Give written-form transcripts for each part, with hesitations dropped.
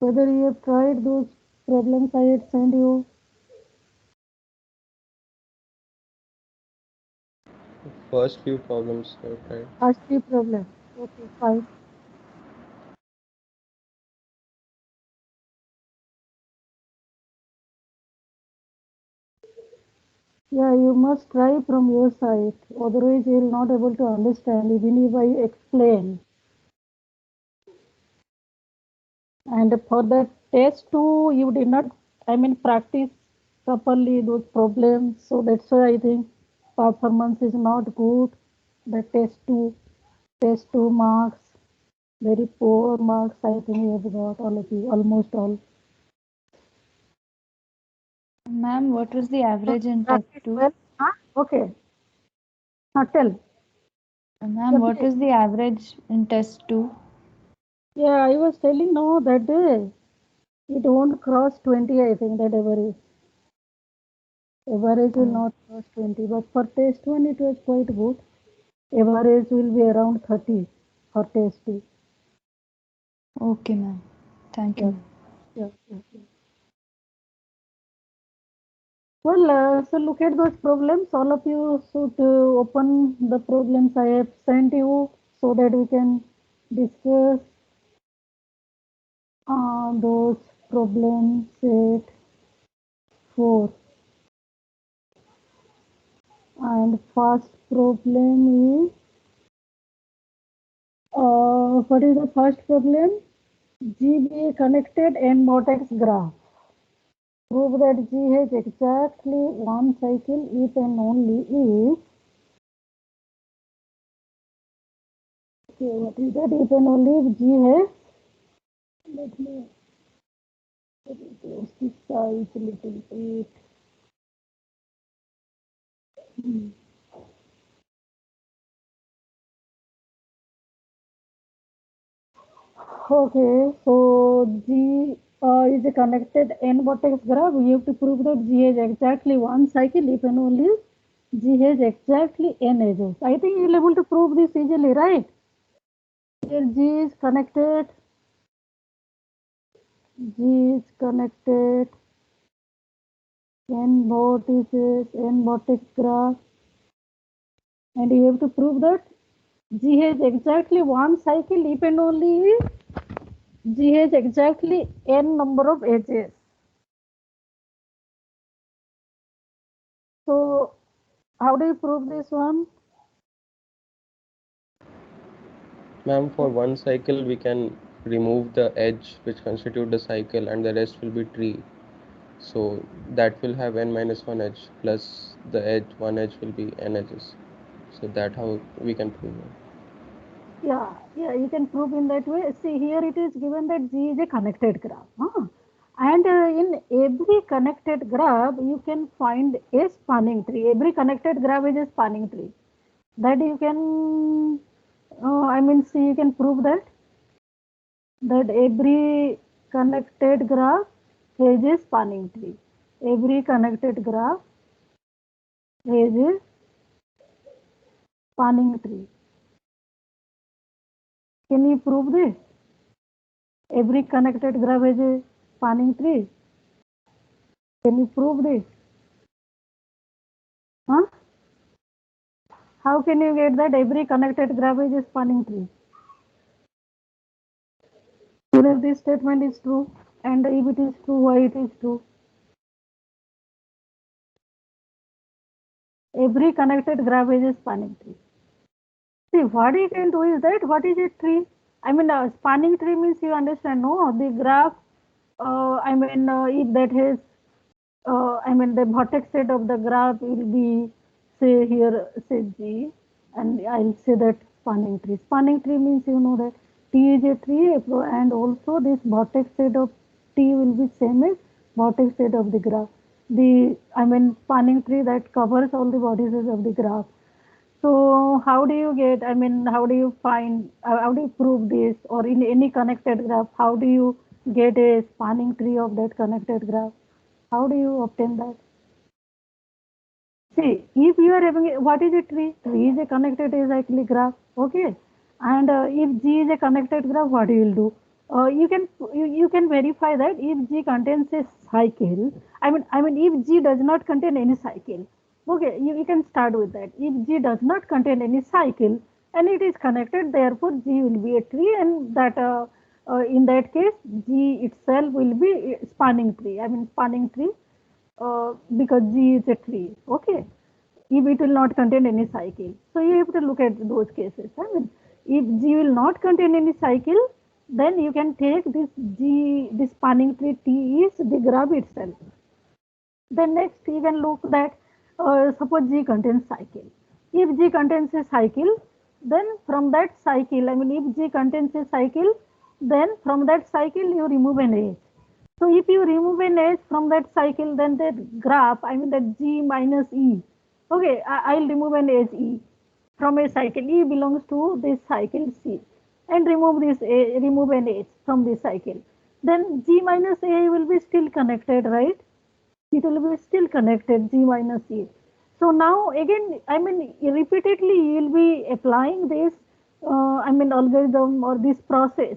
Whether you have tried those problems I had sent you. First few problems I tried. First three problems. Okay, fine. Yeah, you must try from your side. Otherwise, you will not able to understand even if I explain. And for the test too, you did not, practice properly those problems. So that's why I think performance is not good. The test two marks, very poor marks. I think you have got all of you, almost all. Ma'am, what was the So average in test practice 2? well. Huh? Okay. Now tell. Ma'am, what Complete. was the average in test 2? Yeah, I was telling no that day. It won't cross 20. I think that average. Average will Oh, not cross 20. But for test one, it was quite good. Average will be around 30 for test two. okay, ma'am. Thank you, Yeah, ma'am. yeah, yeah, yeah. Well, so look at those problems. All of you should open the problems I have sent you so that we can discuss those problems set 4. And first problem is what is the first problem? GB connected N vertex graph. Prove that G has exactly one cycle if and only if. Okay, what is that? If and only if G has. Let me close this size a little bit. Hmm. Okay, so G is a connected N vertex graph. We have to prove that G has exactly one cycle if and only G has exactly N edges. I think you'll be able to prove this easily, right? Here G is connected. G is connected. N vertices, N vertex graph, and you have to prove that G has exactly one cycle if and only if G has exactly N number of edges. So, how do you prove this one? Ma'am, for one cycle we can remove the edge which constitute the cycle and the rest will be tree. So that will have n minus 1 edge plus the edge, one edge will be n edges. So that how we can prove it. Yeah, you can prove in that way. See, here it is given that G is a connected graph. Huh? And in every connected graph, you can find a spanning tree. Every connected graph is a spanning tree. That you can, see, you can prove that every connected graph has a spanning tree. Every connected graph has a spanning tree. Can you prove this? Every connected graph has a spanning tree. Can you prove this? Huh? How can you get that every connected graph is a spanning tree? Even if this statement is true, and if it is true, why it is true? Every connected graph is a spanning tree. See, what you can do is that what is a tree? Spanning tree means you understand, no? The graph, if that has, the vertex set of the graph will be, say here, say G, and I'll say that spanning tree. Spanning tree means you know that T is a tree, and also this vertex set of T will be same as vertex set of the graph. Spanning tree that covers all the vertices of the graph. So how do you get, how do you find, how do you prove this, or in any connected graph, how do you get a spanning tree of that connected graph? How do you obtain that? See, if you are having, what is a tree? Tree is a connected acyclic graph, okay? And if G is a connected graph, what you will do? you can verify that if G contains a cycle. I mean if G does not contain any cycle. Okay, you can start with that. If G does not contain any cycle and it is connected, therefore G will be a tree, and that in that case G itself will be spanning tree. I mean spanning tree because G is a tree. Okay, if it will not contain any cycle. So you have to look at those cases. I mean, if G will not contain any cycle, then you can take this G, this spanning tree T is the graph itself. Then next you can look that suppose G contains cycle. If G contains a cycle, then from that cycle, I mean if G contains a cycle, then from that cycle you remove an edge. So if you remove an edge from that cycle, then the graph, I mean that G minus E. Okay, I'll remove an edge E from a cycle. E belongs to this cycle C, and remove this A, remove an edge from this cycle. Then G minus A will be still connected, right? It will be still connected, G minus E. So now again, I mean repeatedly you will be applying this, I mean algorithm or this process.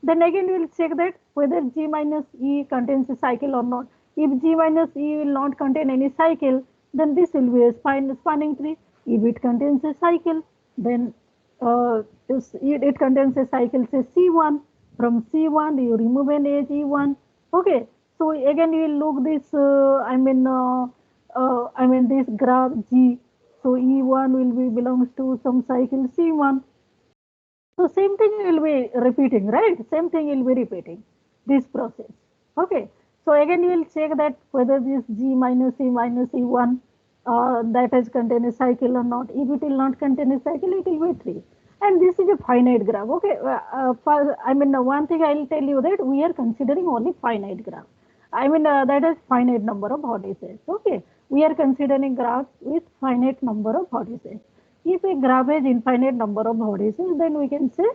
Then again you will check that whether G minus E contains a cycle or not. If G minus E will not contain any cycle, then this will be a spanning tree. If it contains a cycle, then it contains a cycle, say C1. From C1 you remove an edge E1. Okay, so again you will look this, I mean this graph G. So E1 will be belongs to some cycle C1. So same thing will be repeating, right? Same thing will be repeating this process. Okay. So again you will check that whether this G minus E1 that has contain a cycle or not. If it will not contain a cycle, it will be tree. And this is a finite graph. Okay. One thing I will tell you that we are considering only finite graph. That is finite number of vertices. Okay. We are considering graphs with finite number of vertices. If a graph has infinite number of vertices, then we can say,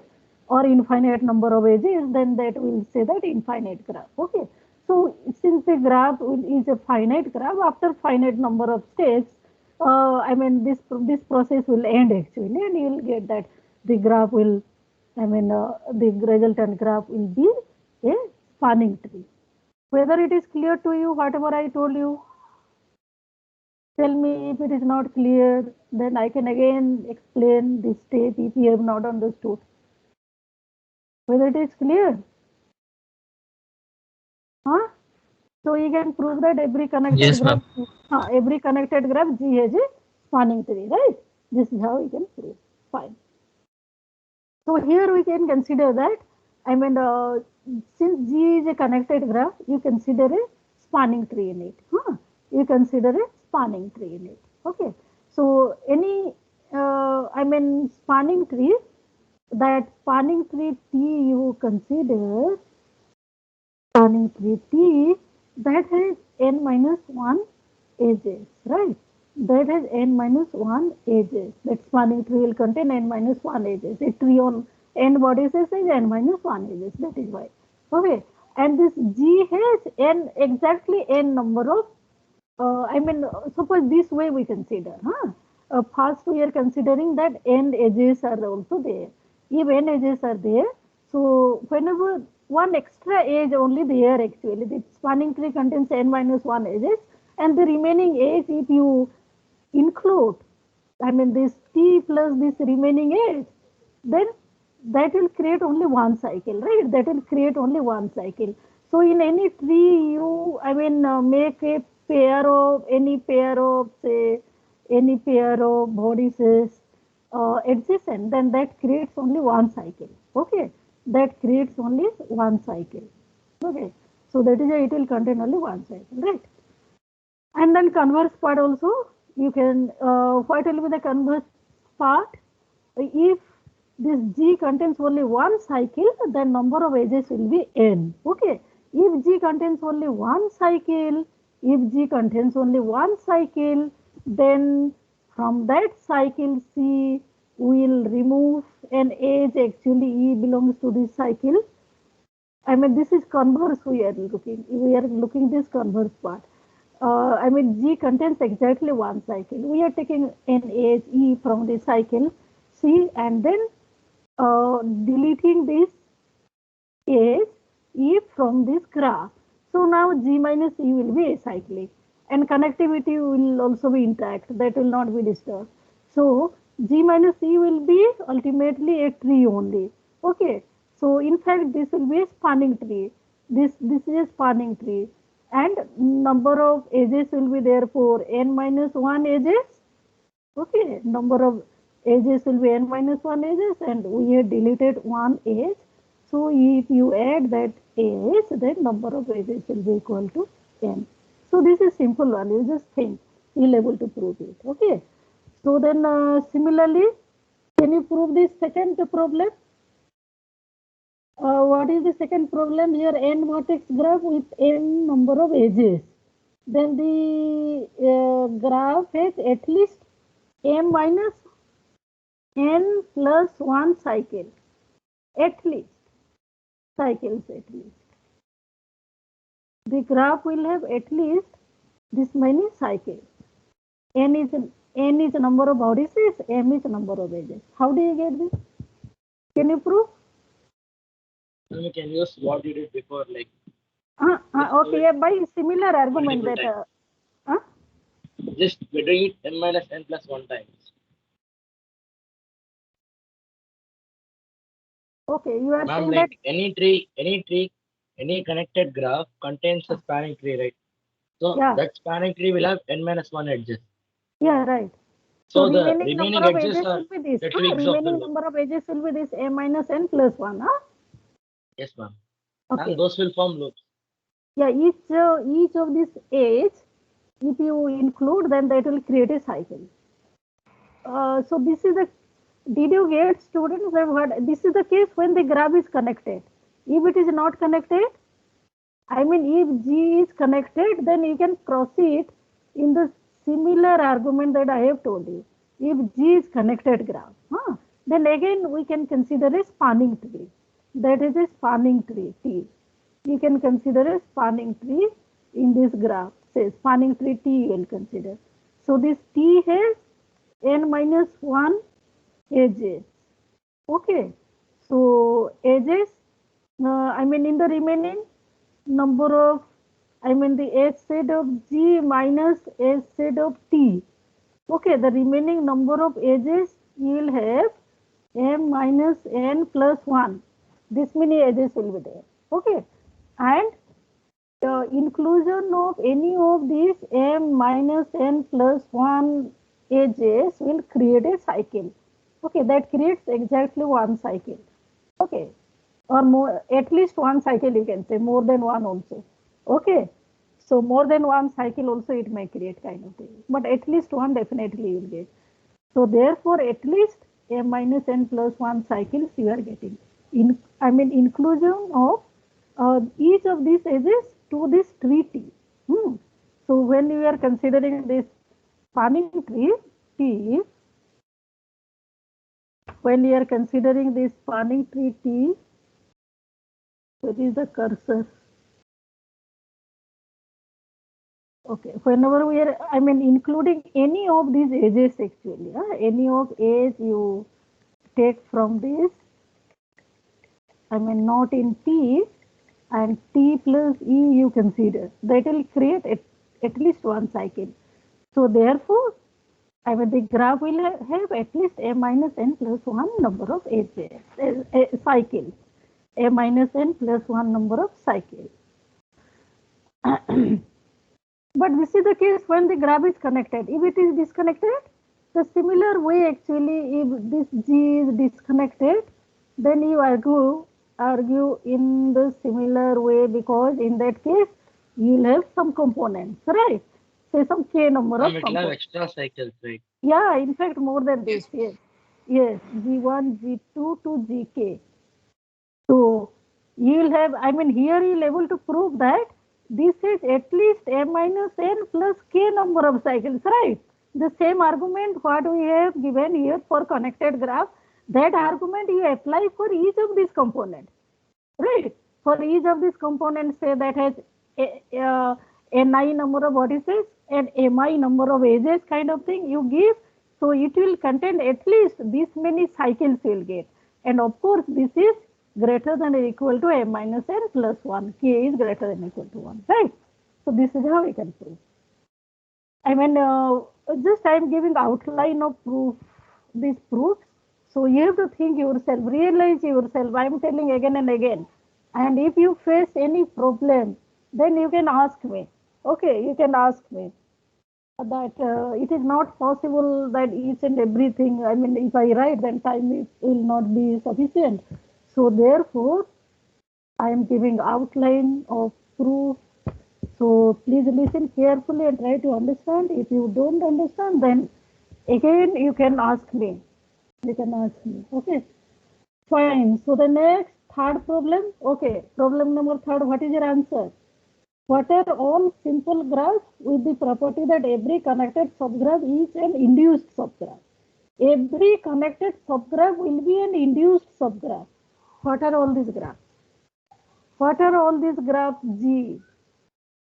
or infinite number of edges, then that will say that infinite graph. Okay. So since the graph is a finite graph, after finite number of steps, this process will end actually, and you will get that the graph will, the resultant graph will be a spanning tree. Whether it is clear to you, whatever I told you, tell me if it is not clear, then I can again explain this step if you have not understood. Whether it is clear? Huh? So you can prove that every connected Yes, graph, ma'am. every connected graph G has a spanning tree, right? This is how we can prove. Fine. So here we can consider that, since G is a connected graph, you consider a spanning tree in it. You consider a spanning tree in it. Okay. So any, spanning tree, that spanning tree T you consider, spanning tree T that has n minus 1 edges, right? That has n minus 1 edges. That spanning tree will contain n minus 1 edges. A tree on n vertices is n minus 1 edges. That is why. Okay. And this G has n exactly n number of, suppose this way we consider. First we are considering that n edges are also there. If n edges are there, so whenever one extra edge only there actually, the spanning tree contains n minus 1 edges, and the remaining edge if you include, this T plus this remaining edge, then that will create only one cycle, right? That will create only one cycle. So in any tree, you, make a pair of, any pair of, say, any pair of vertices adjacent, then that creates only one cycle. Okay, that creates only one cycle. Okay, so that is why it will contain only one cycle, right? And then converse part also, you can, what will be the converse part? If this G contains only one cycle, then number of edges will be n. Okay. If G contains only one cycle, if G contains only one cycle, then from that cycle C will remove an edge. Actually, E belongs to this cycle. This is converse we are looking. We are looking this converse part. G contains exactly one cycle. We are taking an edge E from the cycle C, and then deleting this age if from this graph. So now G minus E will be acyclic and connectivity will also be intact, that will not be disturbed. So G minus E will be ultimately a tree only. Okay. So in fact this will be a spanning tree. This is a spanning tree and number of edges will be therefore n minus 1 edges. Okay, number of edges will be n minus 1 edges and we have deleted one edge. So if you add that edge, then number of edges will be equal to n. So this is simple one, you just think, you'll able to prove it. Okay. So then similarly, can you prove this second problem? What is the second problem here? N vertex graph with n number of edges. Then the graph has at least m minus n plus 1 cycle, at least, cycles at least. The graph will have at least this many cycles. N is the number of vertices, m is the number of edges. How do you get this? Can you prove? We can use what you did before, like. Okay, yeah, by similar argument multiple that. Just we're doing it n minus n plus 1 times. Okay, you are Ma'am, saying like that any connected graph contains a spanning tree, right? So yeah, that spanning tree will have n minus 1 edges. yeah, right. So the remaining remaining number of edges are will be this. the twigs of the Remaining loop. number of edges will be this m minus n plus 1. Yes, ma'am. Okay. And those will form loops. Yeah, each of these edge, if you include, then that will create a cycle. So this is the, did you get, students, that what this is the case when the graph is connected. If it is not connected, I mean if G is connected, then you can proceed in the similar argument that I have told you. If G is connected graph, then again we can consider a spanning tree. That is a spanning tree T. You can consider a spanning tree in this graph. Say spanning tree T you will consider. So this T has n minus 1 edges. Okay. So edges, I mean in the remaining number of, I mean the edge set of G minus edge set of T. Okay, the remaining number of edges you will have m minus n plus 1. This many edges will be there. Okay, and the inclusion of any of these m minus n plus 1 edges will create a cycle. Okay, that creates exactly one cycle. Okay, or more, at least one cycle you can say, more than one also. Okay, so more than one cycle also it may create kind of thing, but at least one definitely you will get. So therefore, at least m minus n plus 1 cycles you are getting. I mean inclusion of each of these edges to this tree T. So when you are considering this spanning tree T, when you are considering this spanning tree T, where is the cursor? Okay, whenever we are, I mean including any of these edges actually, any of edge you take from this, I mean not in T, and T plus E you consider, that will create at least one cycle. So therefore, I mean the graph will have at least m minus n plus 1 number of edges, cycles, m minus n plus 1 number of cycles. But this is the case when the graph is connected. If it is disconnected, the similar way actually, if this G is disconnected, then you argue in the similar way, because in that case you will have some components, right? Say some k number of It will have components. extra cycles, right? Yeah, in fact more than this. Yes, yes, G1, G2 to Gk. So you will have, I mean here you will able to prove that this is at least m minus n plus k number of cycles, right? The same argument what we have given here for connected graph, that argument you apply for each of these components, right? For each of these components, say that has ni number of vertices and mi number of edges kind of thing you give. So it will contain at least this many cycles you will get. And of course, this is greater than or equal to m minus n plus 1. K is greater than or equal to 1, right? So this is how we can prove. I mean, just I am giving outline of proof, these proofs. So you have to think yourself, realize yourself. I am telling again and again. And if you face any problem, then you can ask me. Okay, you can ask me. That it is not possible that each and everything, I mean, if I write, then time will not be sufficient. So therefore, I am giving outline of proof. So please listen carefully and try to understand. If you don't understand, then again you can ask me. You can ask me. Okay. Fine. So the next third problem. Okay. Problem number third. What is your answer? What are all simple graphs with the property that every connected subgraph is an induced subgraph? Every connected subgraph will be an induced subgraph. What are all these graphs? What are all these graphs G?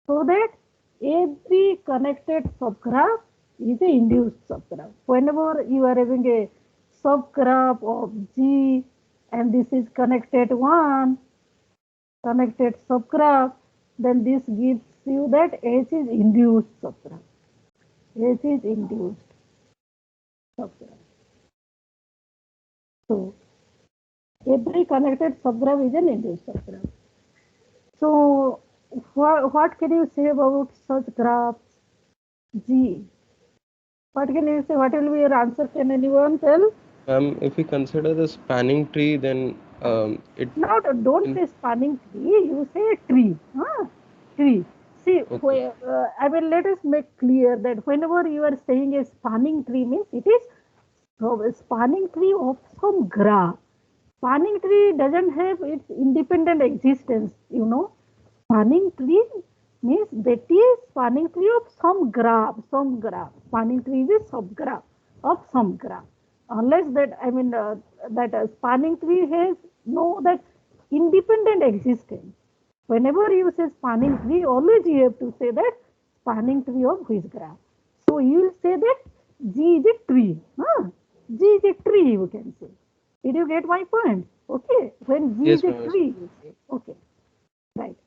So that every connected subgraph is an induced subgraph. Whenever you are having a subgraph of G and this is connected one, connected subgraph, then this gives you that H is induced subgraph. H is induced subgraph. So every connected subgraph is an induced subgraph. So what can you say about such graphs G? What can you say? What will be your answer? Can anyone tell? If we consider the spanning tree, then it No, don't say spanning tree. You say tree. Tree. See, okay. I mean, let us make clear that whenever you are saying a spanning tree means it is a spanning tree of some graph. Spanning tree doesn't have its independent existence, you know. Spanning tree means that is spanning tree of some graph, some graph. Spanning tree is a subgraph of some graph. Unless that, I mean, that spanning tree has no that independent existence. Whenever you say spanning tree, always you have to say that spanning tree of which graph. So you will say that G is a tree. G is a tree, you can say. Did you get my point? Okay. When G is Yes, a ma'am. tree, you say. Okay. Right.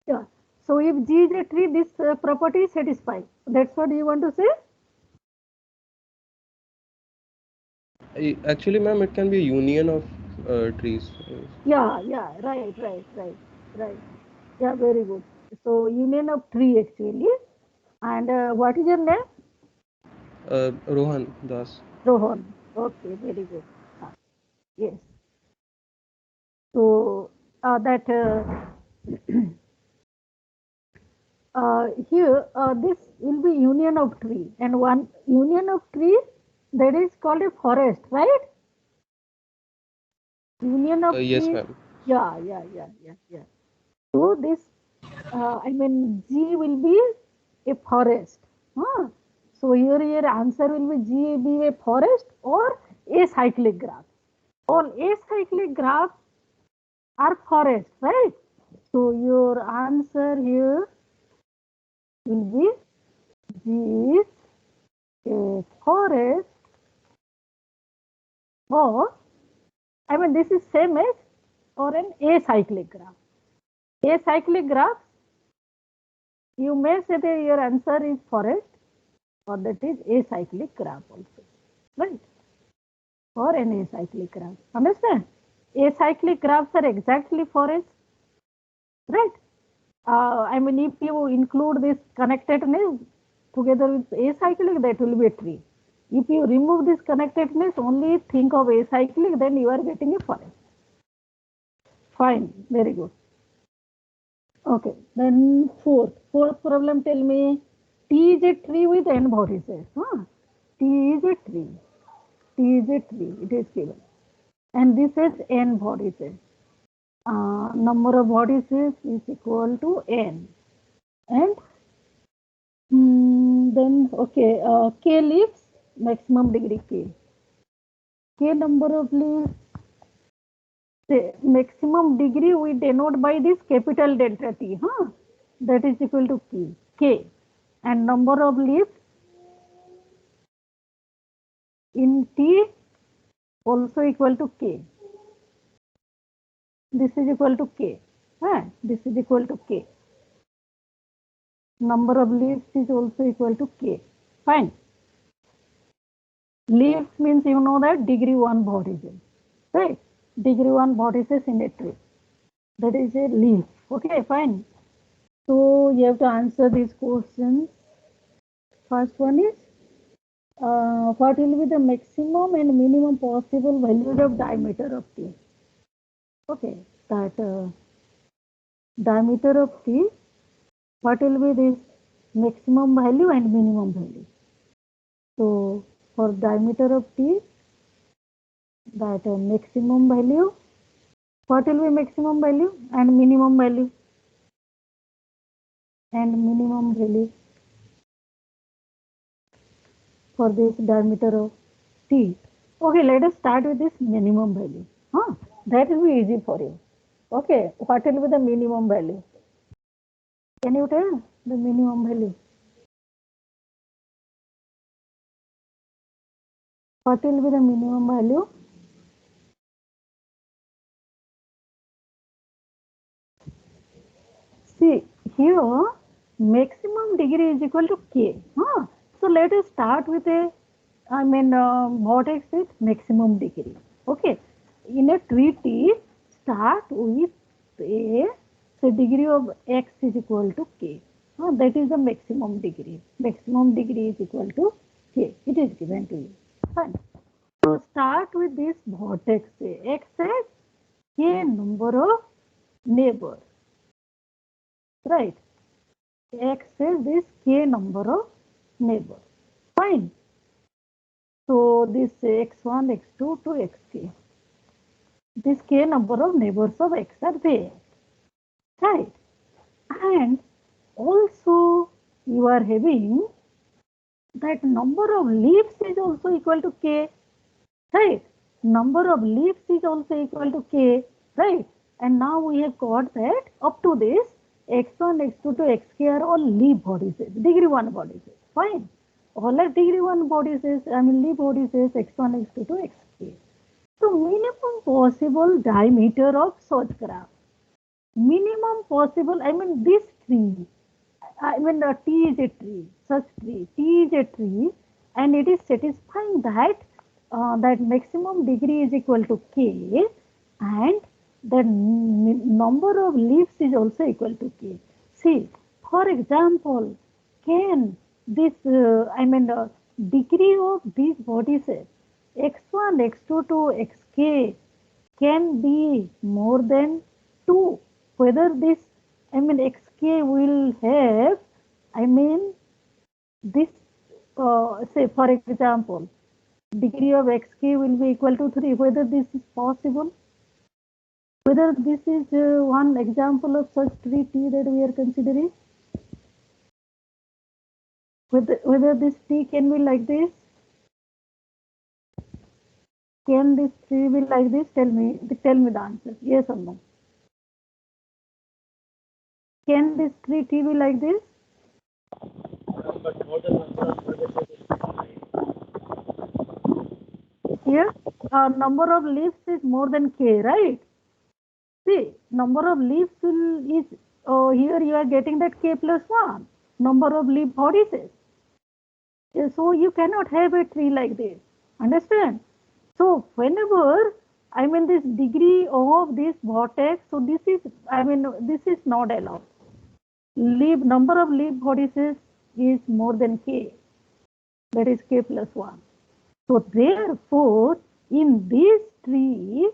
Yeah. So if G is a tree, this property is satisfied. That's what you want to say? Actually, ma'am, it can be a union of trees. Yeah, yeah, right. Yeah, very good. So union of tree actually. And what is your name? Rohan Das. Rohan. Okay, very good. Yes. So that here this will be union of tree, and one union of tree, that is called a forest, right? Union of Yes, trees. ma'am. Yeah. So this I mean G will be a forest. So here your answer will be G be a forest or acyclic graph. All acyclic graphs are forest, right? So your answer here will be G is a forest, or I mean this is same as or an acyclic graph. Acyclic graphs, you may say that your answer is forest, or that is acyclic graph also, right? Or an acyclic graph. Understand? Acyclic graphs are exactly forest, right? I mean, if you include this connectedness together with acyclic, that will be a tree. If you remove this connectedness, only think of acyclic, then you are getting a forest. Fine, very good. Okay, then fourth problem, tell me, T is a tree with n vertices. T is a tree. T is a tree, it is given. And this is n vertices. Number of vertices is equal to n. And then, okay, k leaves, maximum degree k. K number of leaves, the maximum degree we denote by this capital delta T, that is equal to K. And number of leaves in T also equal to K. this is equal to k. This is equal to k. Number of leaves is also equal to k. Fine. Leaves means you know that degree 1 vortices, right? Degree 1 vortices in a tree. That is a leaf. Okay, fine. So you have to answer these questions. First one is what will be the maximum and minimum possible values of diameter of T? Okay, that diameter of T, what will be this maximum value and minimum value? So for diameter of T, that maximum value, what will be maximum value and minimum value? And minimum value for this diameter of T. Okay, let us start with this minimum value. That will be easy for you. Okay, what will be the minimum value? Can you tell the minimum value? What will be the minimum value? See, here maximum degree is equal to K. So let us start with a, vortex with maximum degree. Okay, in a treaty, start with a, so degree of x is equal to K. That is the maximum degree. Maximum degree is equal to K. It is given to you. Fine. So start with this vortex. X is K number of neighbors. Right. X is this K number of neighbors. Fine. So this x1, x2 to xk. This K number of neighbors of x are there. Right. And also you are having that number of leaves is also equal to K. Right. Number of leaves is also equal to K. Right. And now we have got that up to this x1, x2 to xk are all leaf vortices, degree 1 vortices. Fine. All are degree 1 vortices, leaf vortices x1, x2 to xk. So minimum possible diameter of such graph. Minimum possible, this tree. T is a tree, such tree. T is a tree, and it is satisfying that that maximum degree is equal to K, and the number of leaves is also equal to K. See, for example, can this, degree of these vortices x1, x2 to xk can be more than 2. Whether this, xk will have, this, say for example, degree of xk will be equal to 3. Whether this is possible? Whether this is one example of such tree T that we are considering? Whether this T can be like this? Can this tree be like this? Tell me the answer. Yes or no? Can this tree T be like this? But more than number of vertices is fine. Here, number of leaves is more than K, right? See, number of leaves is, here you are getting that K plus 1, number of leaf vortices. So you cannot have a tree like this. Understand? So whenever, this degree of this vortex, so this is, this is not allowed. Number of leaf vortices is more than K. That is K plus 1. So therefore, in this tree,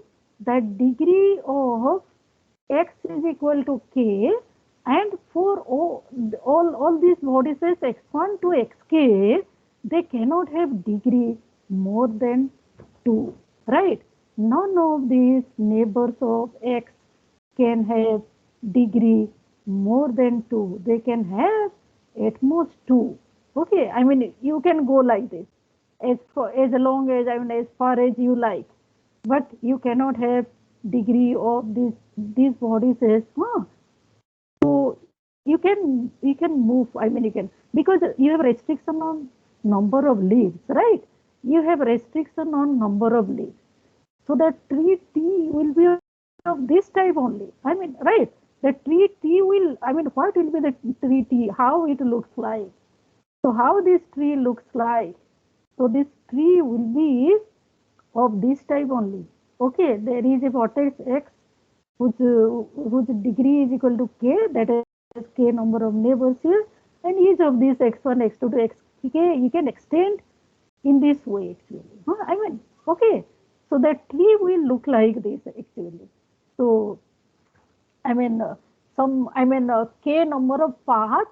the degree of x is equal to K, and for all these vortices x1 to xk, they cannot have degree more than 2, right? None of these neighbors of x can have degree more than 2. They can have at most 2. Okay, you can go like this as long as, as far as you like, but you cannot have degree of these vortices. So you can move, you can, because you have restriction on number of leaves, right? You have restriction on number of leaves. So that tree T will be of this type only. I mean, right? The tree T will, I mean, what will be the tree T? How it looks like? So how this tree looks like? So this tree will be of this type only. Okay, there is a vertex X whose degree is equal to K, that is K number of neighbors here, and each of these X1, X2 to Xk, you can extend in this way actually. I mean, okay, so that tree will look like this actually. So I mean, K number of paths.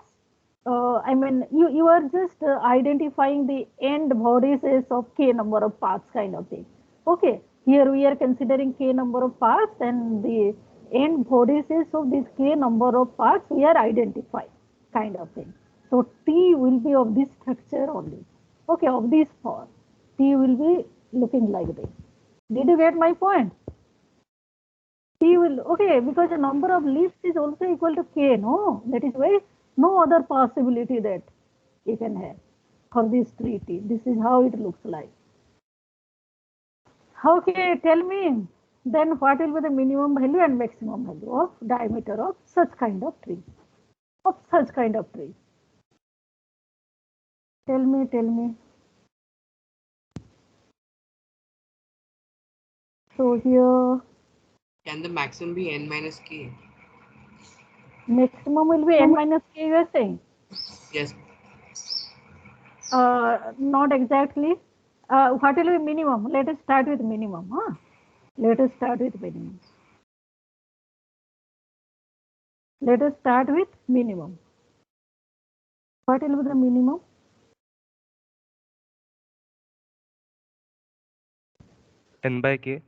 I mean, you are just identifying the end vertices of K number of paths kind of thing. Okay, here we are considering K number of paths and the end vertices of this K number of paths we are identifying kind of thing. So T will be of this structure only. Okay, of this form. T will be looking like this. Did you get my point? T will, okay, because the number of leaves is also equal to K, no? That is why no other possibility that you can have for this tree T. This is how it looks like. Okay, tell me, then what will be the minimum value and maximum value of diameter of such kind of tree? Of such kind of tree. Tell me, tell me. So here, Can the maximum be n minus k? maximum will be n minus k, you are saying? Yes. Not exactly. What will be minimum? Let us start with minimum. Huh? Let us start with minimum. Let us start with minimum. What will be the minimum? n by k.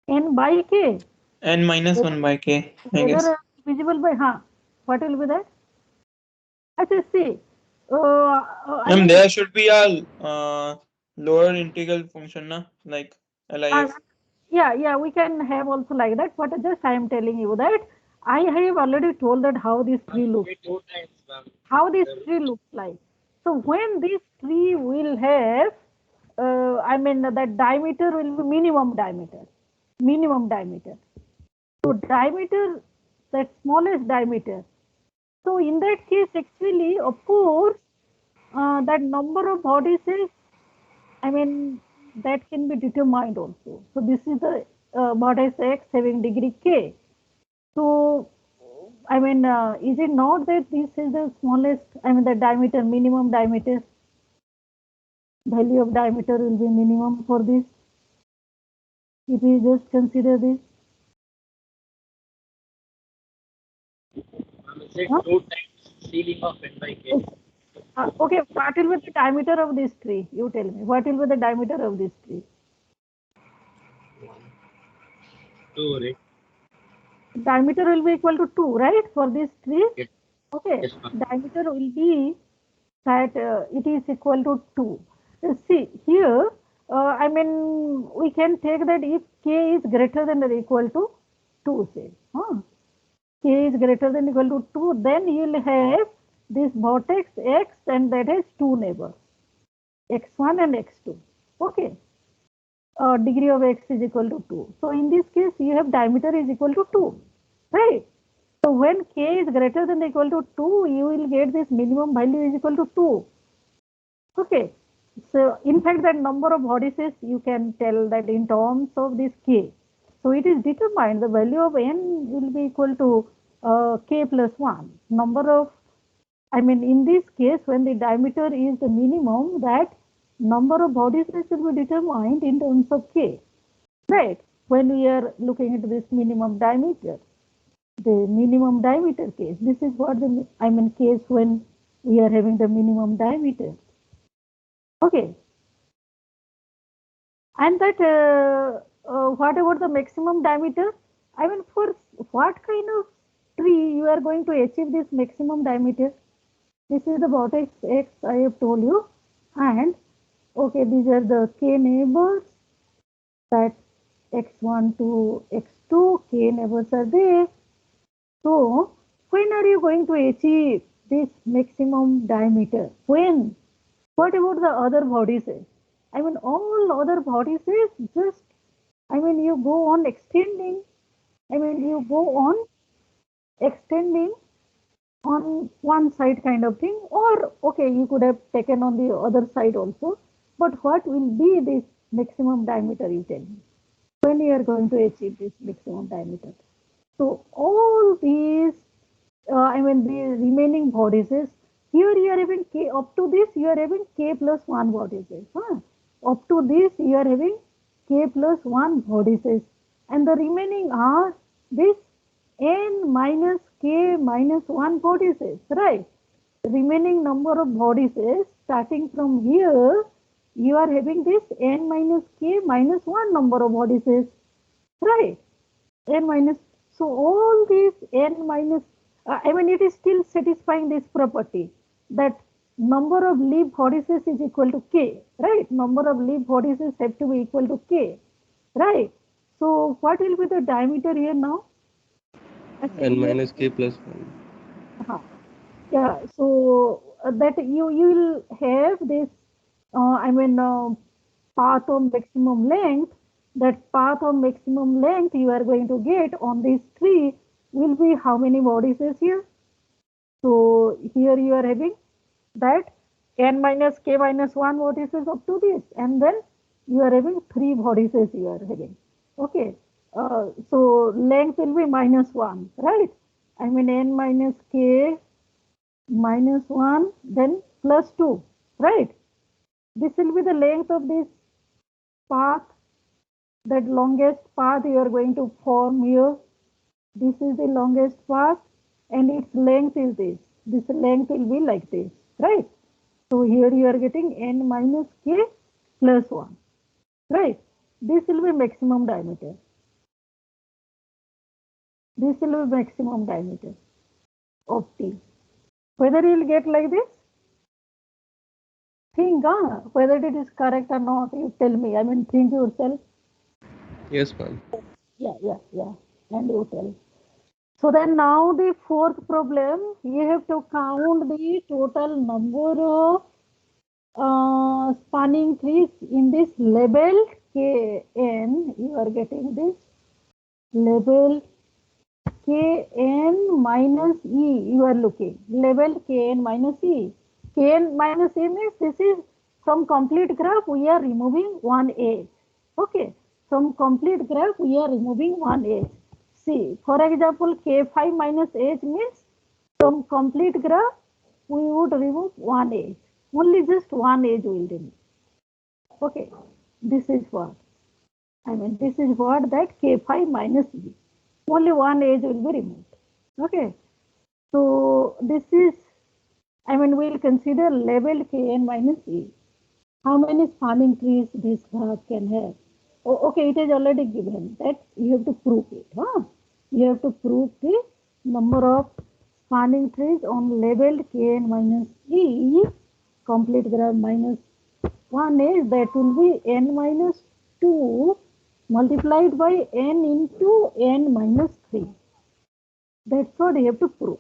N by k. N minus 1 by k, I guess. Whether divisible by, what will be that? Actually, see. There should be a lower integral function, na? Like LIF. Yeah, we can have also like that. But just I am telling you that I have already told that how this tree looks. Two times, ma'am. How this tree looks like. So when this tree will have, I mean that diameter will be minimum diameter. Minimum diameter. So diameter, that smallest diameter. So in that case, actually, of course, that number of vertices, I mean, that can be determined also. So this is the vertex X having degree K. So, I mean, is it not that this is the smallest, I mean, the diameter, minimum diameter? Value of diameter will be minimum for this. If we just consider this. Is it two times ceiling of n by k? Okay, what will be the diameter of this tree? You tell me. What will be the diameter of this tree? 2, right? Diameter will be equal to 2, right? For this tree. Yes. Okay. Yes, ma'am. Diameter will be that it is equal to 2. See here, I mean, we can take that if k is greater than or equal to 2, say. K is greater than or equal to 2, then you will have this vertex X and that has 2 neighbors, X1 and X2. Okay. Degree of X is equal to 2. So in this case, you have diameter is equal to 2, right? So when K is greater than or equal to 2, you will get this minimum value is equal to 2. Okay. So in fact, that number of vertices, you can tell that in terms of this K. So it is determined, the value of N will be equal to K plus 1. Number of, I mean, in this case, when the diameter is the minimum, that number of vertices will be determined in terms of K, right? When we are looking at this minimum diameter, the minimum diameter case, this is what the, I mean, case when we are having the minimum diameter. Okay. And that, what about the maximum diameter? I mean, for what kind of tree you are going to achieve this maximum diameter? This is the vertex X I have told you. And, okay, these are the K neighbors, that X1 to X2, K neighbors are there. So, when are you going to achieve this maximum diameter? When? What about the other vertices? I mean, all other vertices just, I mean, you go on extending I mean, you go on extending on one side kind of thing, or okay, you could have taken on the other side also. But what will be this maximum diameter, you tell me? When you are going to achieve this maximum diameter? So all these, I mean, the remaining vortices, here you are having k, up to this you are having k plus 1 vortices. Huh? Up to this you are having k plus 1 vortices, and the remaining are this n minus k minus 1 vortices, right? Remaining number of vortices starting from here, you are having this n minus k minus 1 number of vortices, right? N minus, so all these n minus, I mean, it is still satisfying this property that number of leaf vortices is equal to k, right? Number of leaf vortices have to be equal to k, right? So what will be the diameter here now? N minus k plus 1. Yeah, so that you will have this, I mean, path of maximum length. That path of maximum length you are going to get on this tree will be how many vortices here? So here you are having that n minus k minus 1 vortices up to this, and then you are having 3 vortices you are having. Okay, so length will be minus 1, right? I mean n minus k minus 1, then plus 2, right? This will be the length of this path, that longest path you are going to form here. This is the longest path, and its length is this. This length will be like this, right? So here you are getting n minus k plus 1, right? This will be maximum diameter. This will be maximum diameter of T. Whether you will get like this, think, whether it is correct or not, you tell me. I mean, think yourself. Yes, ma'am. Yeah. And you tell. So then now the fourth problem, you have to count the total number of spanning trees in this labeled Kn. You are getting this labeled Kn minus E. You are looking labeled Kn minus E. Kn minus E means this is from complete graph we are removing one edge. Okay, from complete graph we are removing one edge. See, for example, K5 minus H means from complete graph we would remove one edge. Only just one edge will remove. Okay, this is what. I mean, this is what that K5 minus E. Only one edge will be removed. Okay, so this is, I mean, we'll consider level Kn minus E. How many spanning trees this graph can have? Oh, okay, it is already given that you have to prove it. Huh? You have to prove the number of spanning trees on labeled Kn minus E, complete graph minus 1 is that will be n minus 2 multiplied by n into n minus 3. That's what you have to prove.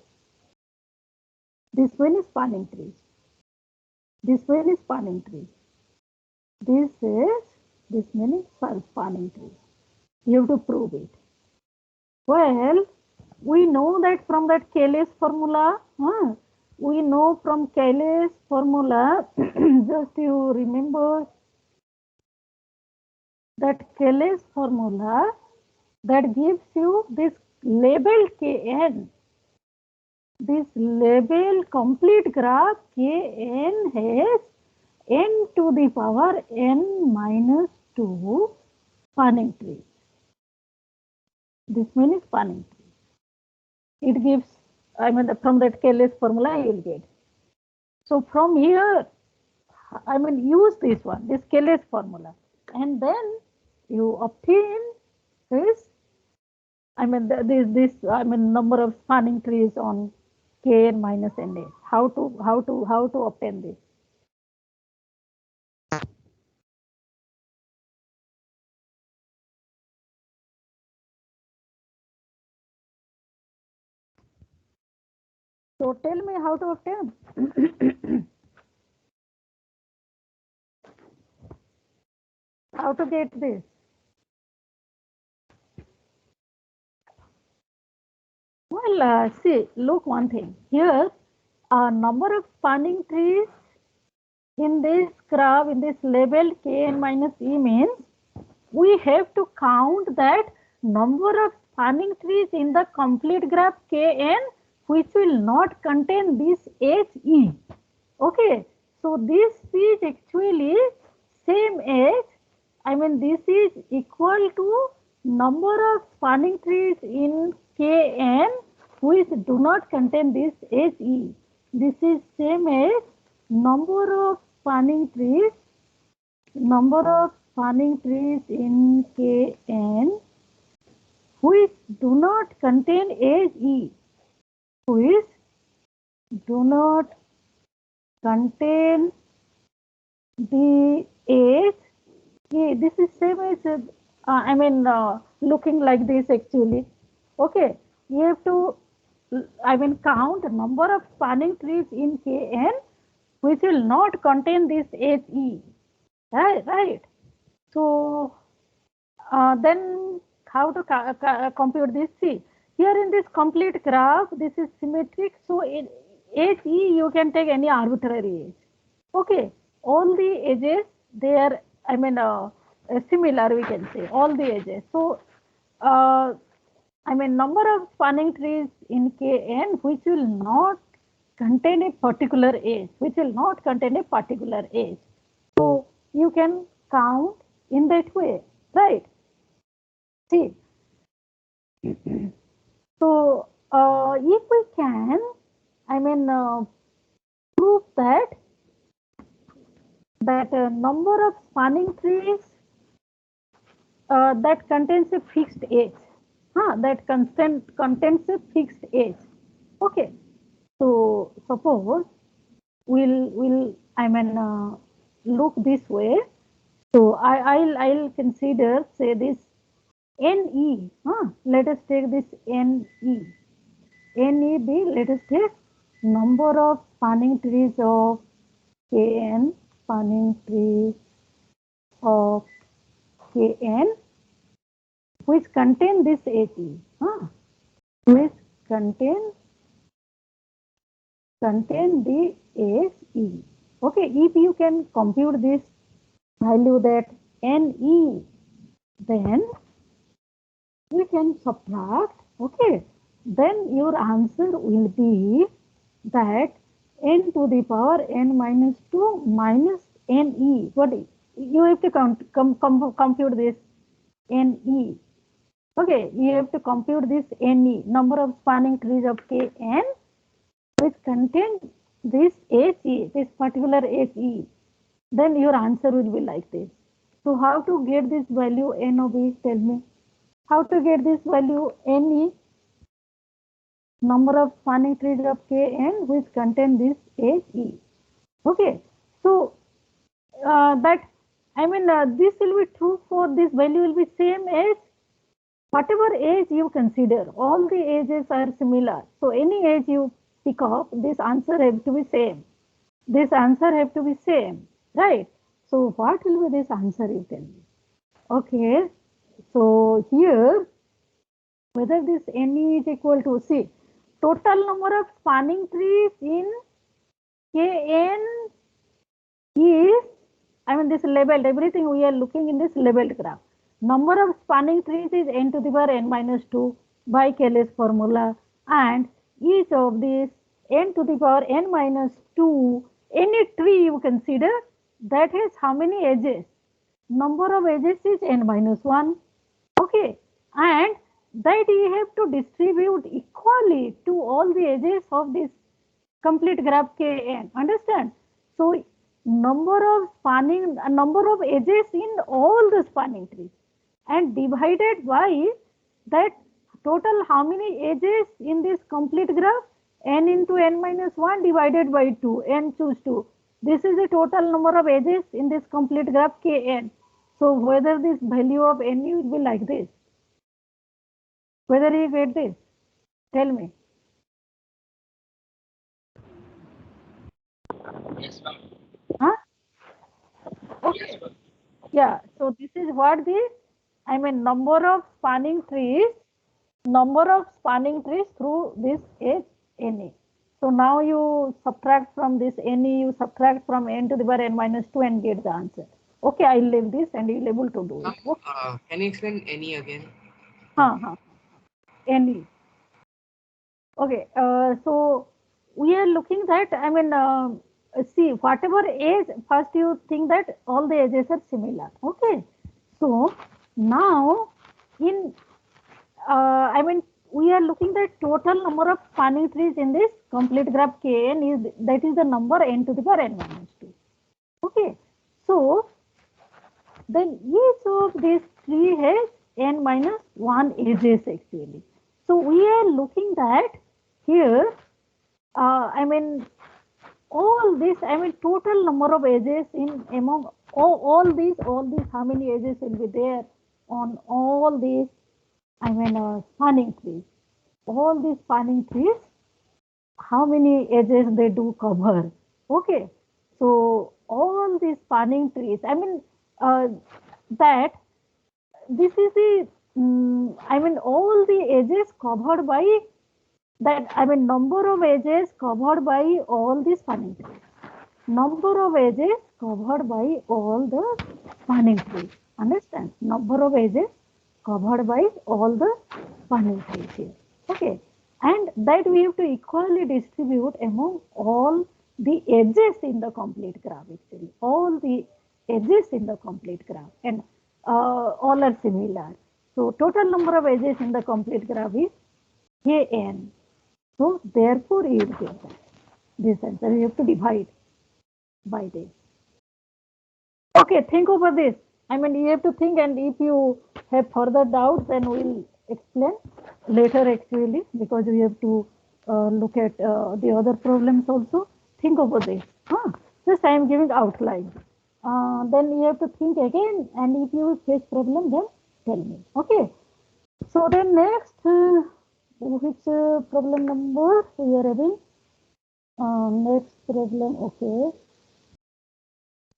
This one is spanning trees. This one is spanning trees. This many spanning trees. You have to prove it. Well, we know that from that Cayley's formula. We know from Cayley's formula. Just you remember that Cayley's formula that gives you this labeled Kn. This label complete graph Kn has n to the power n minus 2 spanning trees. This means spanning tree. It gives, I mean, from that Cayley's formula you will get. So from here, I mean, use this one, this Cayley's formula, and then you obtain this. I mean, I mean, number of spanning trees on Kn minus Na. How to obtain this? So tell me how to obtain. How to get this? Well, see, look one thing. Here, number of spanning trees in this graph, in this label Kn minus E means we have to count that number of spanning trees in the complete graph Kn which will not contain this He. Okay, so this is actually same as, I mean this is equal to number of spanning trees in Kn which do not contain this He. This is same as number of spanning trees in Kn which do not contain He, which do not contain the age. This is same as looking like this actually. Okay, you have to count number of spanning trees in Kn which will not contain this He. Right. So then how to compute this? See, here in this complete graph, this is symmetric. So in He, you can take any arbitrary age. Okay, all the edges they are similar, we can say all the edges. So number of spanning trees in Kn which will not contain a particular age, So you can count in that way, right? See, so if we can, prove that number of spanning trees that contains a fixed age, contains a fixed age. Okay, so suppose we'll look this way. So I'll consider, say, this Ne. Let us take this Ne. Ne be, let us take number of spanning trees of Kn, which contain this He, which contain the He. Okay, if you can compute this value, that Ne, then we can subtract. Okay, then your answer will be that n to the power n minus 2 minus Ne. What you have to compute this Ne. Okay, you have to compute this Ne, number of spanning trees of Kn which contain this He, this particular He. Then your answer will be like this. So how to get this value N of E? Tell me. How to get this value Ne? Number of spanning trees of Kn which contain this He. Okay. So this will be true for this value will be same as whatever age you consider. All the ages are similar. So any age you pick up, this answer have to be same. Right? So what will be this answer, you tell me? Okay. So here, whether this Ne is equal to, see, total number of spanning trees in Kn is, this labeled, everything we are looking in this labeled graph. Number of spanning trees is n to the power n minus 2 by Cayley's formula, and each of these n to the power n minus 2, any tree you consider, that has how many edges? Number of edges is n minus 1. Okay, and that you have to distribute equally to all the edges of this complete graph Kn. Understand? So number of edges in all the spanning trees and divided by that total how many edges in this complete graph, n into n minus 1 divided by 2, n choose 2. This is the total number of edges in this complete graph Kn. So whether this value of n will be like this, whether you get this, tell me. Yes, ma'am. Okay. Yes, ma'am. Yeah, so this is what the number of spanning trees number of spanning trees through this edge NA. So now you subtract from this NE, you subtract from n to the power n minus 2 and get the answer. Okay, I'll leave this and you'll able to do Now, it. Okay. can you explain any again? NE. Okay, so we are looking that, I mean, see, whatever edge, first you think that all the edges are similar. Okay, so now in, I mean, we are looking the total number of spanning trees in this complete graph Kn is, that is the number n to the power n minus 2. Okay, so then each of these tree has n minus 1 edges actually. So we are looking that here, I mean, all this, I mean, total number of edges in among all these, how many edges will be there on all these, I mean, spanning trees. All these spanning trees, how many edges they do cover. Okay, so all these spanning trees, I mean, that this is the, I mean, all the edges covered by that, I mean, number of edges covered by all the spanning trees. Number of edges covered by all the spanning trees. Understand? Number of edges covered by all the spanning trees here. Okay. And that we have to equally distribute among all the edges in the complete graph actually. All the edges in the complete graph, and all are similar. So total number of edges in the complete graph is Kn. So therefore you will get that. This answer you have to divide by this. Okay, think over this. I mean, you have to think, and if you have further doubts, then we'll explain later actually, because we have to look at the other problems also. Think over this. Just I am giving outline. Then you have to think again, and if you face problem, then tell me. Okay. So then next, which problem number we are having? Next problem, okay.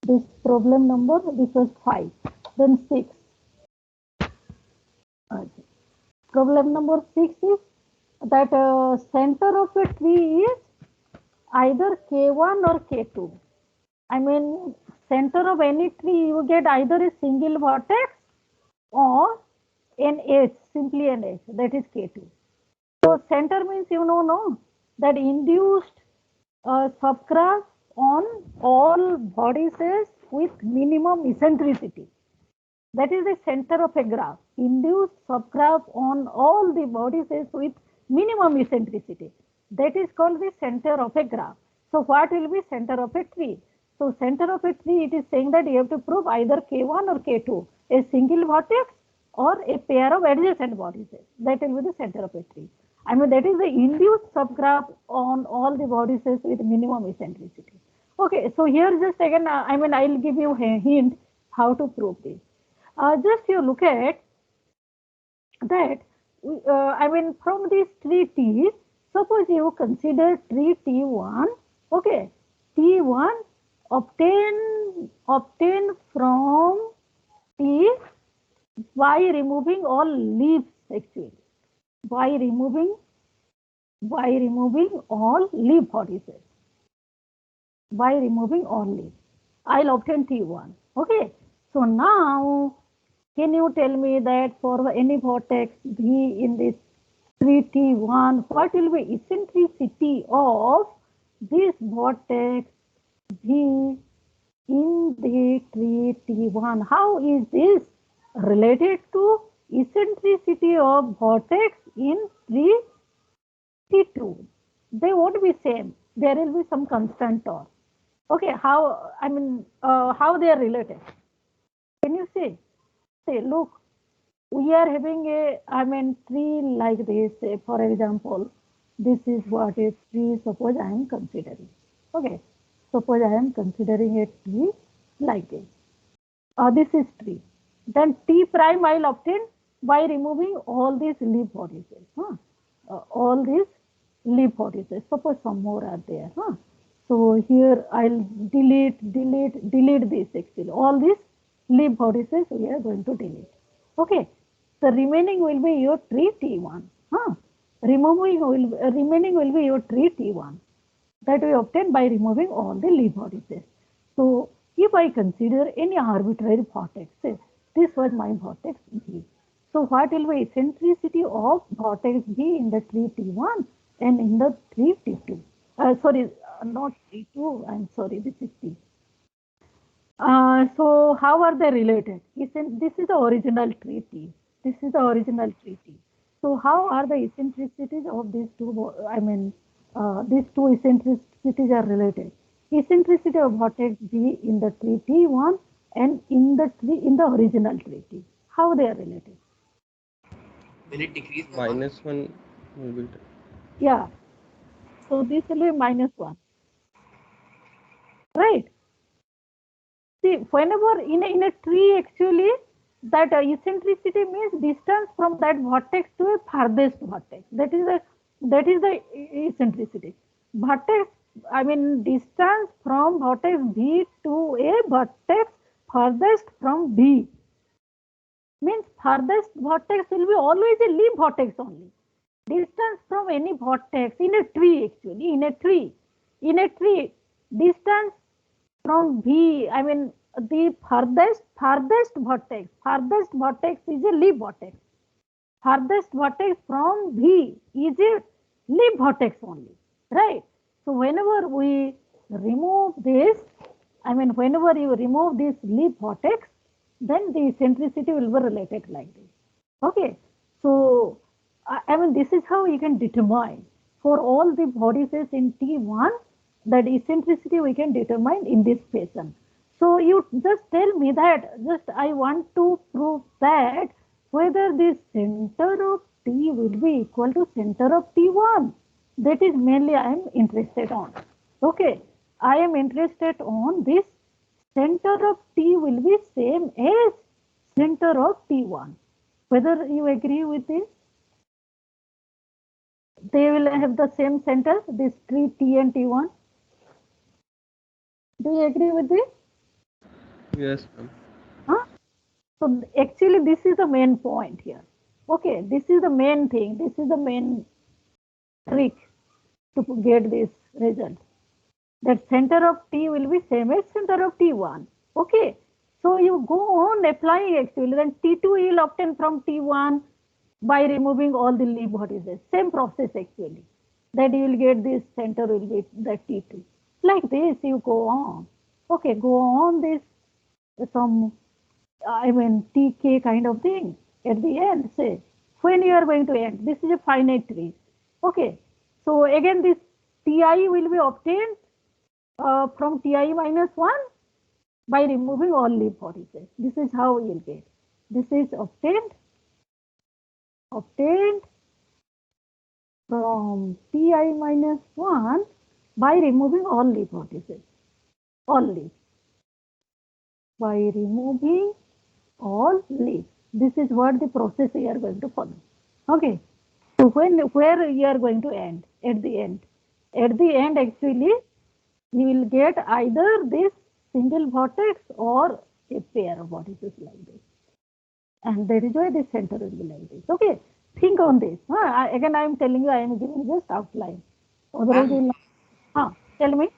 This problem number, this was 5, then 6. Problem number 6 is that center of a tree is either K1 or K2. I mean, center of any tree you get either a single vertex or an edge, simply an edge, that is K2. So center means, you know, no, that induced subgraph on all vertices with minimum eccentricity. That is the center of a graph. Induced subgraph on all the vertices with minimum eccentricity. That is called the center of a graph. So what will be center of a tree? So center of a tree, it is saying that you have to prove either K1 or K2, a single vertex or a pair of adjacent vertices. That will be the center of a tree. I mean, that is the induced subgraph on all the vertices with minimum eccentricity. Okay, so here just again, I mean, I'll give you a hint how to prove this. Just you look at that, I mean, from these three T's, suppose you consider tree T1, okay, T1 obtain from T by removing all leaves actually. By removing all leaf vertices. By removing all leaves, I'll obtain T1. Okay. So now, can you tell me that for any vertex V in this tree T1, what will be eccentricity of this vertex V in the tree T1? How is this related to eccentricity of vertex in tree T2? They won't be same. There will be some constant term. Okay, how, I mean, how they are related? Can you see? Say, look, we are having a, I mean, tree like this. For example, this is what a tree, suppose I am considering. Okay, suppose I am considering a tree like this. This is tree. Then T prime I will obtain by removing all these leaf vertices. All these leaf vertices. Suppose some more are there. So here I'll delete this actually. All these leaf vertices we are going to delete. Okay. The remaining will be your tree T1. Remaining will be your tree T1 that we obtain by removing all the leaf vortices. So if I consider any arbitrary vortex, say this was my vortex V. So what will be eccentricity of vortex V in the tree T1 and in the tree T2? Sorry, not T2, I'm sorry, this is T. So how are they related? This is the original tree T. This is the original tree T. So how are the eccentricities of these two? These two eccentricities are related. Eccentricity of vortex V in the tree T1 and in the original tree T. How they are related? Will it decrease by 1? -1 will be. Yeah. So this will be -1. Right. See, whenever in a tree, actually, that eccentricity means distance from that vortex to a farthest vortex. That is the eccentricity. Vortex, distance from vortex V to a vortex farthest from V means farthest vortex will be always a leaf vortex only. Distance from any vortex in a tree, actually, in a tree, distance from V, the farthest vortex is a leaf vortex. Farthest vortex from V is a leaf vortex only, right? So whenever we remove this, whenever you remove this leaf vortex, then the eccentricity will be related like this. Okay, so this is how you can determine for all the vortices in T1 that eccentricity we can determine in this fashion. So you just tell me that, I want to prove that whether the center of T will be equal to center of T1. That is mainly I am interested on. Okay, I am interested on this center of T will be same as center of T1. Whether you agree with this? They will have the same center, this tree T and T1. Do you agree with this? Yes, ma'am. So actually this is the main point here. Okay, this is the main thing. This is the main trick to get this result. That center of T will be same as center of T1. Okay, so you go on applying actually, then T2 will obtain from T1 by removing all the leaf vortices. Same process actually. That you will get this center will be the T2. Like this you go on. Okay, go on this some TK kind of thing at the end. Say when you are going to end. This is a finite tree. Okay, so again this Ti will be obtained from Ti minus 1 by removing all leaf vortices. This is how you will get. This is obtained from Ti minus 1 by removing all leaf vortices. All leaves. By removing all leaves. This is what the process we are going to follow. Okay. So where you are going to end? At the end. At the end actually you will get either this single vortex or a pair of vortices like this. And that is why the center will be like this. Okay. Think on this. Again I am telling you, I am giving just outline. Otherwise you will tell me.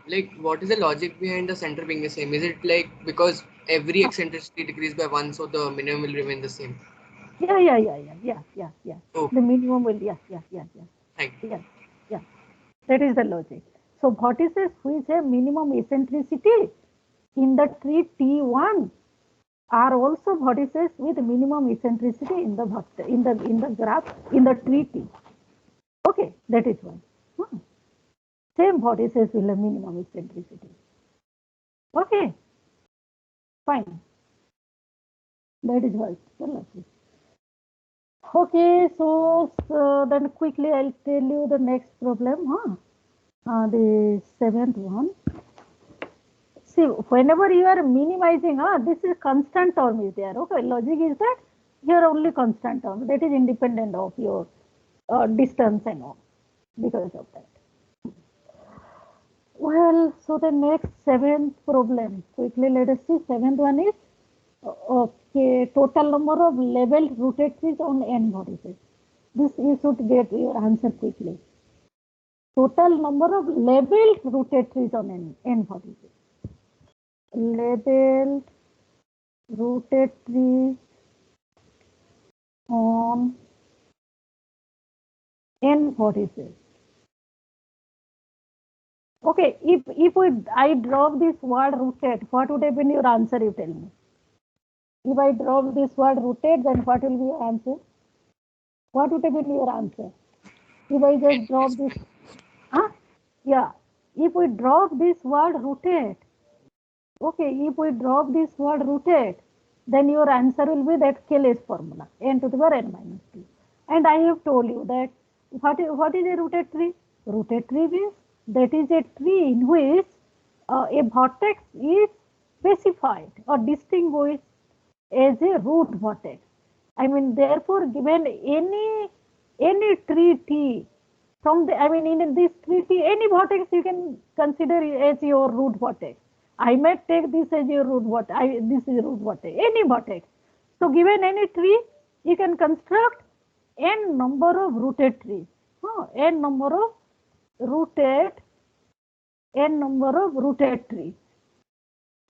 Like what is the logic behind the center being the same? Is it like because every eccentricity decreased by 1, so the minimum will remain the same? Yeah. Oh, The minimum will, yeah. thank you. Yeah. That is the logic. So vortices which have minimum eccentricity in the tree T1 are also vortices with minimum eccentricity in the graph in the tree T. Okay, that is one. Same vortices will have minimum eccentricity. Okay, fine. That is what the logic. Okay, so then quickly I'll tell you the next problem. The seventh one. See, whenever you are minimizing, this is constant term is there. Okay, logic is that here only constant term that is independent of your distance and all because of that. Well, so the next seventh problem. Quickly let us see. Seventh one is okay. Total number of leveled rooted trees on n vortices. This you should get your answer quickly. Total number of labeled rooted trees on n vertices. Labeled rooted trees on n vertices. Okay, if I drop this word rooted, what would have been your answer? You tell me. If I drop this word rooted, then what will be your answer? What would have been your answer? If I just drop this, yeah. If we drop this word rooted, okay, if we drop this word rooted, then your answer will be that Kelly's formula, n to the power n minus 2. And I have told you that what is a rooted tree? Rooted tree means that is a tree in which a vertex is specified or distinguished as a root vertex. I mean, therefore, given any tree T from the, I mean, in this tree T, any vertex you can consider as your root vertex. I might take this as your root vertex. This is root vertex. Any vertex. So, given any tree, you can construct n number of rooted trees. N number of rooted trees.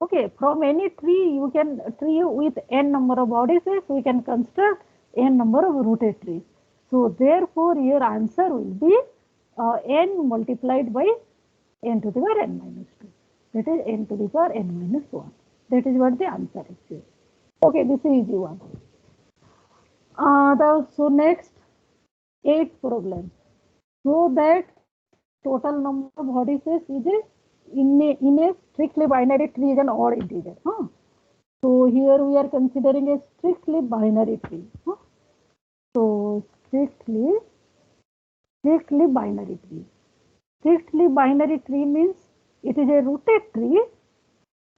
Okay, from any tree you can with n number of vertices, we can construct n number of rooted trees. So therefore, your answer will be n multiplied by n to the power n minus 2. That is n to the power n minus 1. That is what the answer is. Okay, this is easy one. So next, 8th problem. So that total number of vertices is in a strictly binary tree is an odd integer. So here we are considering a strictly binary tree. So strictly binary tree. Strictly binary tree means it is a rooted tree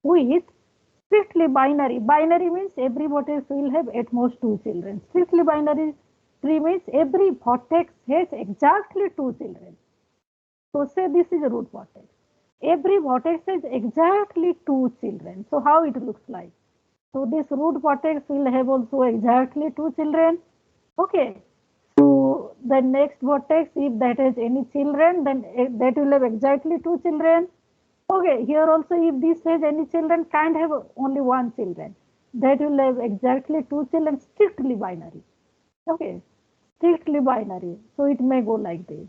with strictly binary. Binary means every vertex will have at most 2 children. Strictly binary tree means every vertex has exactly 2 children. So say this is a root vertex. Every vertex has exactly 2 children. So how it looks like? So this root vertex will have also exactly 2 children. Okay. So the next vertex, if that has any children, then that will have exactly 2 children. Okay. Here also, if this has any children, can't have only 1 children. That will have exactly 2 children. Strictly binary. Okay. Strictly binary. So it may go like this.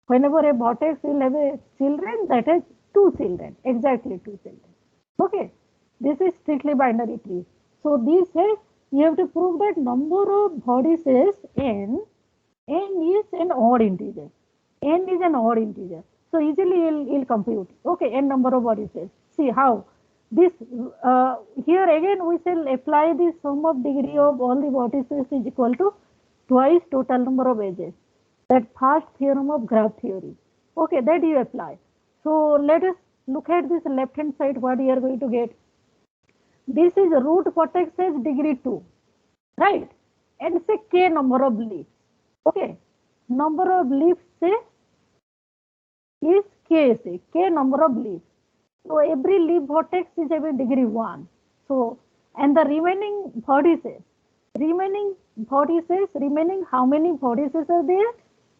Whenever a vertex will have a children, that has 2 children, exactly 2 children. Okay, this is strictly binary tree. So this says you have to prove that number of vertices n is an odd integer. N is an odd integer. So easily you'll compute. Okay, n number of vertices. See how this here again we shall apply the sum of degree of all the vertices is equal to twice total number of edges. That first theorem of graph theory. Okay, that you apply. So let us look at this left hand side, what you are going to get. This is root vertex has degree 2, right? And say k number of leaves. Okay, number of leaves say is k, say k number of leaves. So every leaf vertex is having degree 1. So, and the remaining vertices, remaining how many vertices are there?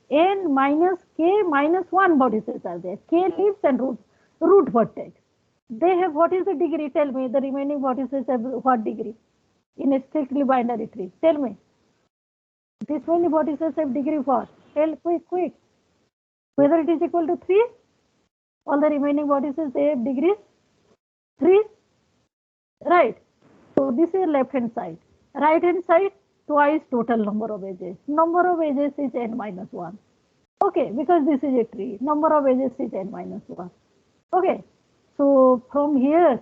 N minus k minus 1 vertices are there. K leaves and root vertex. They have, what is the degree? Tell me, the remaining vertices have what degree? In a strictly binary tree. Tell me. This many vertices have degree what? Tell quick. Whether it is equal to 3? All the remaining vertices, they have degrees 3. Right. So this is left hand side. Right hand side, twice total number of edges. Number of edges is n minus 1. Okay, because this is a tree. Number of edges is n minus 1. Okay. So from here,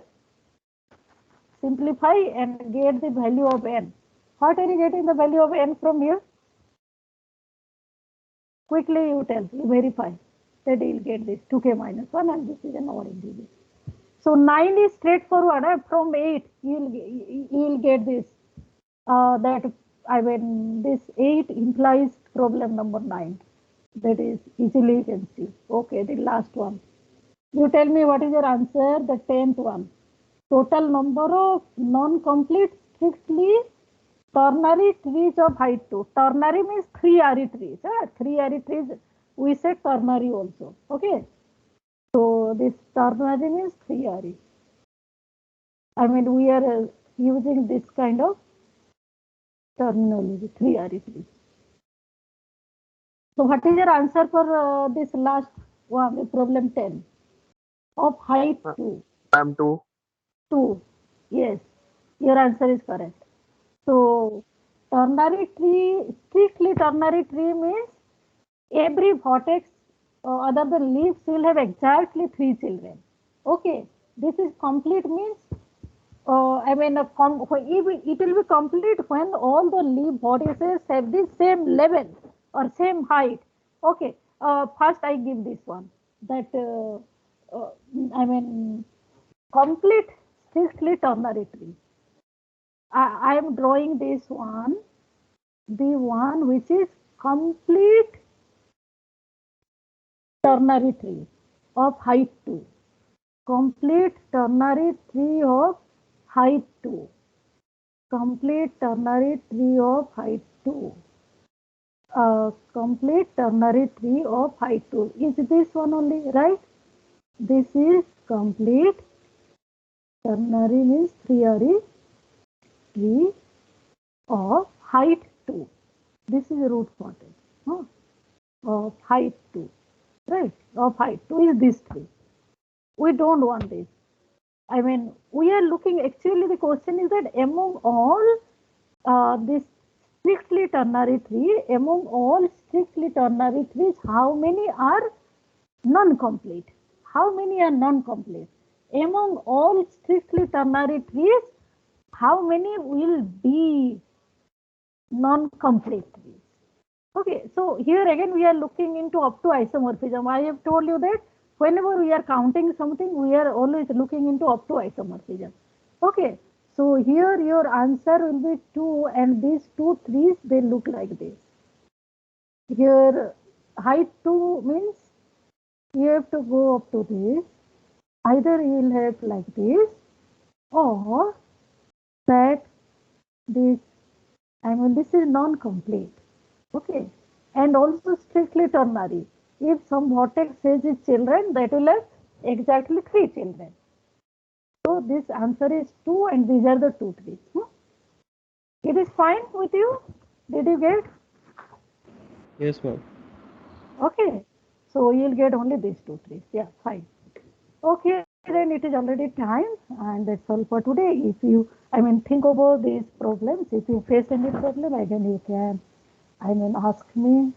simplify and get the value of n. What are you getting the value of n from here? Quickly you tell, you verify that you will get this 2k minus 1 and this is an odd integer. So 9 is straightforward. From 8 you will get this. That I mean this 8 implies problem number 9. That is easily you can see. Okay, the last one. You tell me what is your answer, the 10th one. Total number of non-complete strictly ternary trees of height 2. Ternary means 3 RE trees. 3 RE trees, we said ternary also. Okay. So this ternary means 3 RE. I mean, we are using this kind of terminology, 3 RE trees. So what is your answer for this last one, problem 10? Of height 2. I'm 2. 2. Yes, your answer is correct. So ternary tree, strictly ternary tree means every vertex other than leaves will have exactly 3 children. Okay, this is complete means I mean it will be complete when all the leaf vertices have the same level or same height. Okay, first I give this one that I mean complete strictly ternary tree. I am drawing this one, the one which is complete ternary tree of height 2. Complete ternary tree of height 2. Complete ternary tree of height 2. Complete ternary tree of height 2. Is this one only, right? This is complete ternary means 3 tree of height 2. This is root vertex of height 2, right? Of height 2 is this tree. We don't want this. I mean, we are looking, actually the question is that among all this strictly ternary tree, among all strictly ternary trees, how many are non-complete? How many are non-complete? Among all strictly ternary trees, how many will be non-complete trees? Okay, so here again we are looking into up to isomorphism. I have told you that whenever we are counting something, we are always looking into up to isomorphism. Okay, so here your answer will be 2 and these 2 trees, they look like this. Here height 2 means you have to go up to this. Either you will have like this or that this, I mean this is non-complete. Okay, and also strictly ternary. If some vertex has its children, that will have exactly 3 children. So this answer is 2 and these are the 2 trees. It is fine with you? Did you get? Yes, ma'am. Okay, so you'll get only these 2 trees. Yeah, fine. Okay, then it is already time and that's all for today. If you, I mean, think about these problems. If you face any problem, again you can, I mean, ask me.